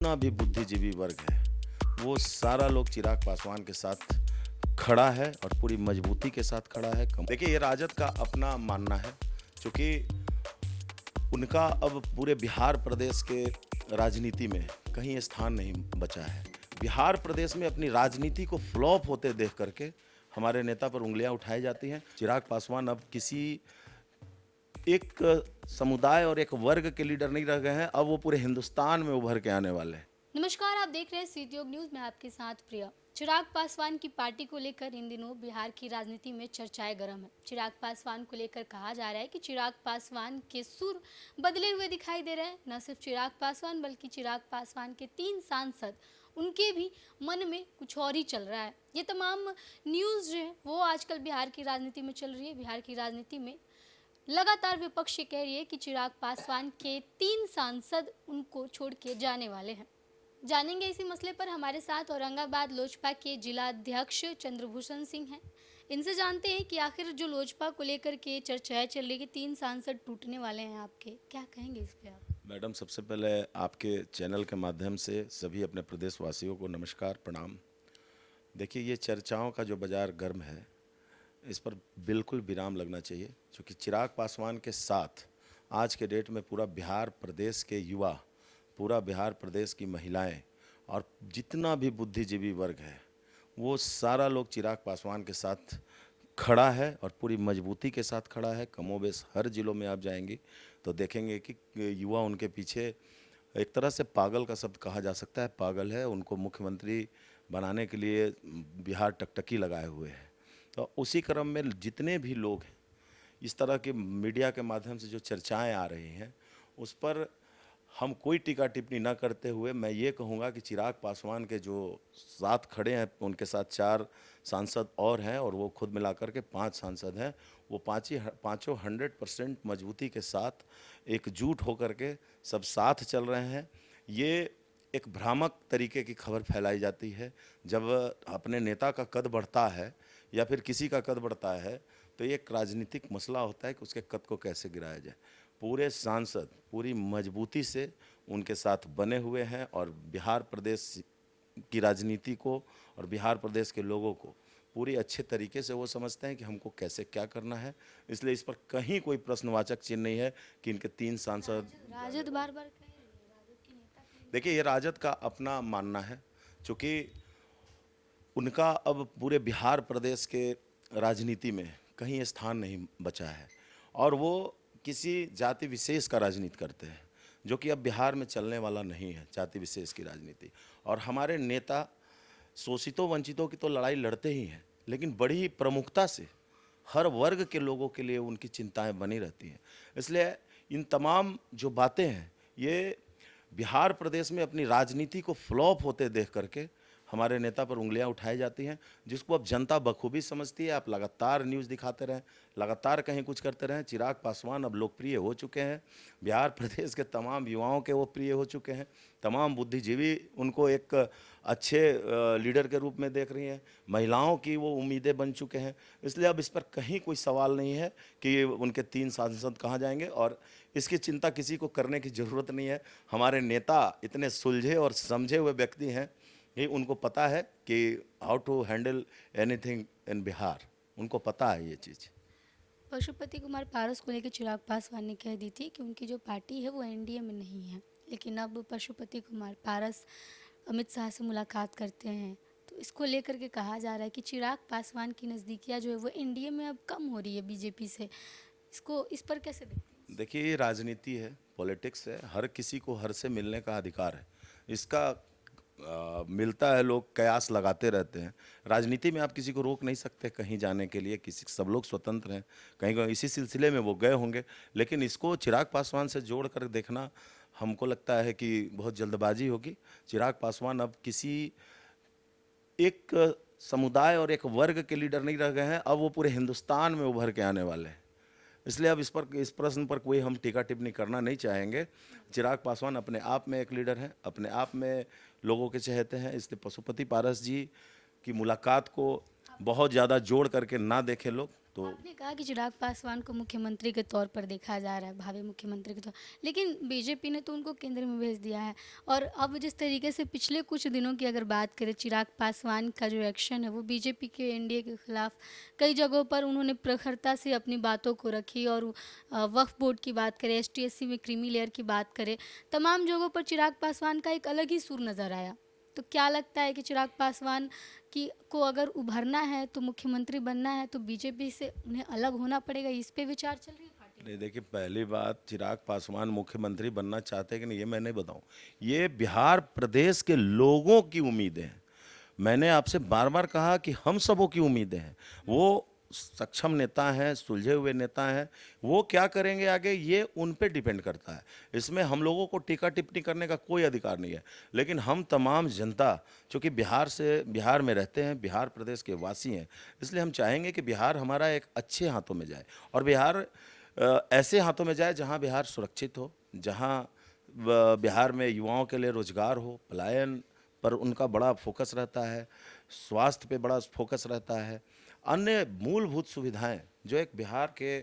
जितना भी बुद्धिजीवी वर्ग है वो सारा लोग चिराग पासवान के साथ खड़ा है और पूरी मजबूती के साथ खड़ा है। देखिए, ये राजद का अपना मानना है, क्योंकि उनका अब पूरे बिहार प्रदेश के राजनीति में कहीं स्थान नहीं बचा है। बिहार प्रदेश में अपनी राजनीति को फ्लॉप होते देख करके हमारे नेता पर उंगलियां उठाई जाती हैं। चिराग पासवान अब किसी एक समुदाय और एक वर्ग के लीडर नहीं रह गए हैं, अब वो पूरे हिंदुस्तान में उभर के आने वाले हैं। नमस्कार, आप देख रहे हैं सीटीयोग न्यूज में आपके साथ प्रिया। चिराग पासवान की पार्टी को लेकर इन दिनों बिहार की राजनीति में चर्चाएं गर्म है। चिराग पासवान को लेकर कहा जा रहा है कि चिराग पासवान के सुर बदले हुए दिखाई दे रहे हैं। न सिर्फ चिराग पासवान बल्कि चिराग पासवान के 3 सांसद, उनके भी मन में कुछ और ही चल रहा है। ये तमाम न्यूज़ जो है वो आजकल बिहार की राजनीति में चल रही है। बिहार की राजनीति में लगातार विपक्ष ये कह रही है कि चिराग पासवान के 3 सांसद उनको छोड़ के जाने वाले हैं। जानेंगे इसी मसले पर हमारे साथ औरंगाबाद लोजपा के जिला अध्यक्ष चंद्रभूषण सिंह हैं। इनसे जानते हैं कि आखिर जो लोजपा को लेकर के चर्चाएं चल रही है कि 3 सांसद टूटने वाले हैं, आपके क्या कहेंगे इस पे आप? मैडम, सबसे पहले आपके चैनल के माध्यम से सभी अपने प्रदेशवासियों को नमस्कार, प्रणाम। देखिए, ये चर्चाओं का जो बाजार गर्म है, इस पर बिल्कुल विराम लगना चाहिए, क्योंकि चिराग पासवान के साथ आज के डेट में पूरा बिहार प्रदेश के युवा, पूरा बिहार प्रदेश की महिलाएं और जितना भी बुद्धिजीवी वर्ग है वो सारा लोग चिराग पासवान के साथ खड़ा है और पूरी मजबूती के साथ खड़ा है। कमोबेश हर जिलों में आप जाएंगी तो देखेंगे कि युवा उनके पीछे, एक तरह से पागल का शब्द कहा जा सकता है, पागल है। उनको मुख्यमंत्री बनाने के लिए बिहार टकटकी लगाए हुए है। तो उसी क्रम में जितने भी लोग हैं, इस तरह के मीडिया के माध्यम से जो चर्चाएं आ रही हैं, उस पर हम कोई टीका टिप्पणी न करते हुए मैं ये कहूँगा कि चिराग पासवान के जो साथ खड़े हैं, उनके साथ 4 सांसद और हैं और वो खुद मिलाकर के 5 सांसद हैं। वो पाँचों 100% मजबूती के साथ एकजुट होकर के सब साथ चल रहे हैं। ये एक भ्रामक तरीके की खबर फैलाई जाती है। जब अपने नेता का कद बढ़ता है या फिर किसी का कद बढ़ता है तो ये एक राजनीतिक मसला होता है कि उसके कद को कैसे गिराया जाए। पूरे सांसद पूरी मजबूती से उनके साथ बने हुए हैं और बिहार प्रदेश की राजनीति को और बिहार प्रदेश के लोगों को पूरी अच्छे तरीके से वो समझते हैं कि हमको कैसे क्या करना है। इसलिए इस पर कहीं कोई प्रश्नवाचक चिन्ह नहीं है कि इनके 3 सांसद। राजद बार बार कह रही है, राजद के नेता कह रहे हैं। देखिए, ये राजद का अपना मानना है, क्योंकि उनका अब पूरे बिहार प्रदेश के राजनीति में कहीं स्थान नहीं बचा है और वो किसी जाति विशेष का राजनीति करते हैं, जो कि अब बिहार में चलने वाला नहीं है, जाति विशेष की राजनीति। और हमारे नेता शोषितों वंचितों की तो लड़ाई लड़ते ही हैं, लेकिन बड़ी ही प्रमुखता से हर वर्ग के लोगों के लिए उनकी चिंताएं बनी रहती हैं। इसलिए इन तमाम जो बातें हैं, ये बिहार प्रदेश में अपनी राजनीति को फ्लॉप होते देख करके हमारे नेता पर उंगलियां उठाई जाती हैं, जिसको अब जनता बखूबी समझती है। आप लगातार न्यूज़ दिखाते रहें, लगातार कहीं कुछ करते रहें। चिराग पासवान अब लोकप्रिय हो चुके हैं, बिहार प्रदेश के तमाम युवाओं के वो प्रिय हो चुके हैं। तमाम बुद्धिजीवी उनको एक अच्छे लीडर के रूप में देख रही हैं, महिलाओं की वो उम्मीदें बन चुके हैं। इसलिए अब इस पर कहीं कोई सवाल नहीं है कि उनके 3 सांसद कहाँ जाएंगे, और इसकी चिंता किसी को करने की ज़रूरत नहीं है। हमारे नेता इतने सुलझे और समझे हुए व्यक्ति हैं, ये उनको पता है कि how to handle anything in Bihar, उनको पता है ये चीज़। पशुपति कुमार पारस को लेकर चिराग पासवान ने कह दी थी कि उनकी जो पार्टी है वो एनडीए में नहीं है, लेकिन अब पशुपति कुमार पारस अमित शाह से मुलाकात करते हैं, तो इसको लेकर के कहा जा रहा है कि चिराग पासवान की नज़दीकियाँ जो है वो एनडीए में अब कम हो रही है बीजेपी से। इस पर कैसे देखते हैं? देखिए, ये राजनीति है, पॉलिटिक्स है, हर किसी को हर से मिलने का अधिकार है। इसका मिलता है, लोग कयास लगाते रहते हैं। राजनीति में आप किसी को रोक नहीं सकते कहीं जाने के लिए, किसी सब लोग स्वतंत्र हैं। कहीं कहीं इसी सिलसिले में वो गए होंगे, लेकिन इसको चिराग पासवान से जोड़ कर देखना हमको लगता है कि बहुत जल्दबाजी होगी। चिराग पासवान अब किसी एक समुदाय और एक वर्ग के लीडर नहीं रह गए हैं, अब वो पूरे हिंदुस्तान में उभर के आने वाले हैं। इसलिए अब इस प्रश्न पर कोई हम टीका टिप्पणी करना नहीं चाहेंगे। चिराग पासवान अपने आप में एक लीडर हैं, अपने आप में लोगों के चहेते हैं। इसलिए पशुपति पारस जी की मुलाकात को बहुत ज़्यादा जोड़ करके ना देखें लोग तो। आपने कहा कि चिराग पासवान को मुख्यमंत्री के तौर पर देखा जा रहा है, भावी मुख्यमंत्री के तौर, लेकिन बीजेपी ने तो उनको केंद्र में भेज दिया है। और अब जिस तरीके से पिछले कुछ दिनों की अगर बात करें, चिराग पासवान का जो एक्शन है वो बीजेपी के एनडीए के खिलाफ कई जगहों पर उन्होंने प्रखरता से अपनी बातों को रखी। और वक्फ बोर्ड की बात करें, एसटीएससी में क्रीमी लेयर की बात करें, तमाम जगहों पर चिराग पासवान का एक अलग ही सुर नज़र आया। तो क्या लगता है कि चिराग पासवान कि को अगर उभरना है तो मुख्यमंत्री बनना है तो बीजेपी से उन्हें अलग होना पड़ेगा, इस पे विचार चल रही है पार्टी में? नहीं, देखिए, पहली बात, चिराग पासवान मुख्यमंत्री बनना चाहते हैं कि नहीं ये मैं नहीं बताऊं, ये बिहार प्रदेश के लोगों की उम्मीदें हैं। मैंने आपसे बार बार कहा कि हम सबों की उम्मीदें हैं। वो सक्षम नेता हैं, सुलझे हुए नेता हैं, वो क्या करेंगे आगे ये उन पे डिपेंड करता है। इसमें हम लोगों को टीका टिप्पणी करने का कोई अधिकार नहीं है। लेकिन हम तमाम जनता, चूँकि बिहार में रहते हैं, बिहार प्रदेश के वासी हैं, इसलिए हम चाहेंगे कि बिहार हमारा एक अच्छे हाथों में जाए और बिहार ऐसे हाथों में जाए जहाँ बिहार सुरक्षित हो, जहाँ बिहार में युवाओं के लिए रोजगार हो, पलायन पर उनका बड़ा फोकस रहता है, स्वास्थ्य पे बड़ा फोकस रहता है, अन्य मूलभूत सुविधाएं जो एक बिहार के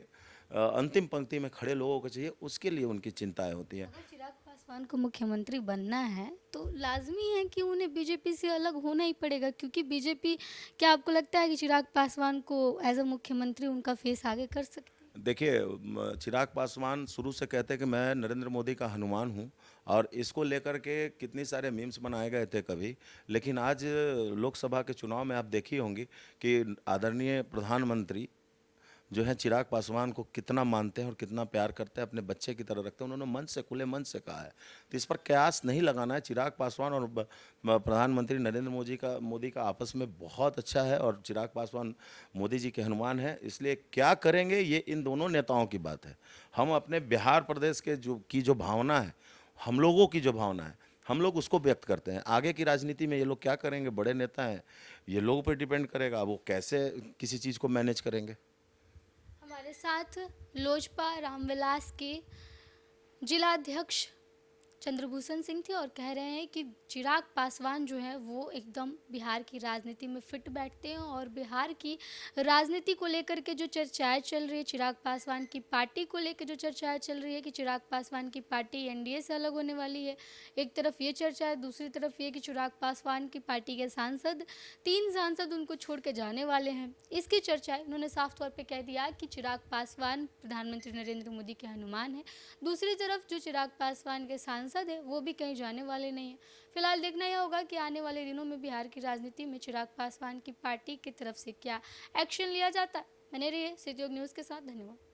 अंतिम पंक्ति में खड़े लोगों को चाहिए, उसके लिए उनकी चिंताएं होती हैं। अगर चिराग पासवान को मुख्यमंत्री बनना है तो लाजमी है कि उन्हें बीजेपी से अलग होना ही पड़ेगा, क्योंकि बीजेपी, क्या आपको लगता है कि चिराग पासवान को एज अ मुख्यमंत्री उनका फेस आगे कर सकती है? देखिए, चिराग पासवान शुरू से कहते हैं कि मैं नरेंद्र मोदी का हनुमान हूँ और इसको लेकर के कितनी सारे मीम्स बनाए गए थे कभी। लेकिन आज लोकसभा के चुनाव में आप देखी होंगी कि आदरणीय प्रधानमंत्री जो है चिराग पासवान को कितना मानते हैं और कितना प्यार करते हैं, अपने बच्चे की तरह रखते हैं। उन्होंने मन से, खुले मन से कहा है, तो इस पर कयास नहीं लगाना है। चिराग पासवान और प्रधानमंत्री नरेंद्र मोदी का आपस में बहुत अच्छा है और चिराग पासवान मोदी जी के हनुमान हैं। इसलिए क्या करेंगे ये इन दोनों नेताओं की बात है। हम अपने बिहार प्रदेश के जो भावना है, हम लोगों की जो भावना है, हम लोग उसको व्यक्त करते हैं। आगे की राजनीति में ये लोग क्या करेंगे, बड़े नेता हैं, ये लोगों पर डिपेंड करेगा, वो कैसे किसी चीज़ को मैनेज करेंगे। हमारे साथ लोजपा रामविलास के जिलाध्यक्ष चंद्रभूषण सिंह थे और कह रहे हैं कि चिराग पासवान जो है वो एकदम बिहार की राजनीति में फिट बैठते हैं। और बिहार की राजनीति को लेकर के जो चर्चाएं चल रही है, चिराग पासवान की पार्टी को लेकर जो चर्चाएं चल रही है कि चिराग पासवान की पार्टी एनडीए से अलग होने वाली है, एक तरफ ये चर्चा है, दूसरी तरफ ये कि चिराग पासवान की पार्टी के सांसद, 3 सांसद उनको छोड़ के जाने वाले हैं। इसकी चर्चा है, उन्होंने साफ तौर पर कह दिया कि चिराग पासवान प्रधानमंत्री नरेंद्र मोदी के हनुमान हैं। दूसरी तरफ जो चिराग पासवान के सांसद है वो भी कहीं जाने वाले नहीं है। फिलहाल देखना यह होगा कि आने वाले दिनों में बिहार की राजनीति में चिराग पासवान की पार्टी की तरफ से क्या एक्शन लिया जाता है। बने रहिए सिटी न्यूज़ के साथ। धन्यवाद।